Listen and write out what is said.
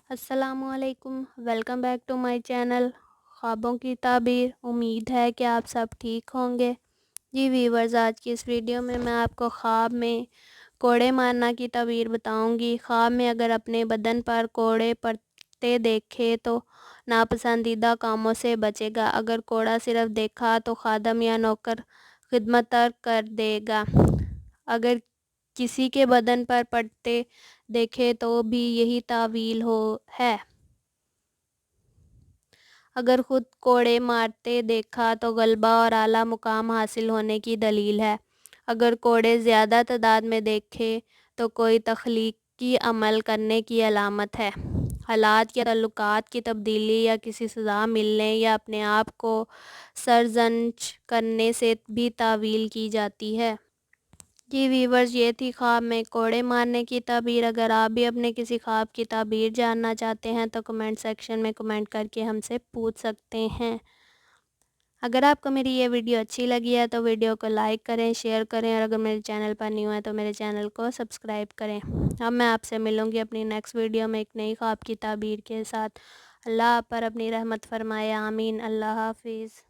السلام علیکم، welcome back to my channel خوابوں کی تعبیر۔ امید ہے کہ آپ سب ٹھیک ہوں گے۔ جی ویورز، آج کی اس ویڈیو میں آپ کو خواب میں کوڑے مارنا کی تعبیر بتاؤں گی۔ خواب میں اگر اپنے بدن پر کوڑے پڑتے دیکھے تو ناپسندیدہ کاموں سے بچے گا۔ اگر کوڑا صرف دیکھا تو خادم یا نوکر خدمت ترک کر دے گا۔ اگر کسی کے بدن پر پڑتے دیکھے تو بھی یہی تعویل ہے۔ اگر خود کوڑے مارتے دیکھا تو غلبہ اور اعلیٰ مقام حاصل ہونے کی دلیل ہے۔ اگر کوڑے زیادہ تعداد میں دیکھے تو کوئی تخلیقی عمل کرنے کی علامت ہے۔ حالات یا تعلقات کی تبدیلی یا کسی سزا ملنے یا اپنے آپ کو سرزنش کرنے سے بھی تعویل کی جاتی ہے۔ جی ویورز، یہ تھی خواب میں کوڑے مارنے کی تعبیر۔ اگر آپ بھی اپنے کسی خواب کی تعبیر جاننا چاہتے ہیں تو کمنٹ سیکشن میں کمنٹ کر کے ہم سے پوچھ سکتے ہیں۔ اگر آپ کو میری یہ ویڈیو اچھی لگی ہے تو ویڈیو کو لائک کریں، شیئر کریں، اور اگر میرے چینل پر نیو ہے تو میرے چینل کو سبسکرائب کریں۔ اب میں آپ سے ملوں گی اپنی نیکسٹ ویڈیو میں ایک نئی خواب کی تعبیر کے ساتھ۔ اللہ آپ پر اپنی رحمت فرمائے، آمین۔ اللہ حافظ۔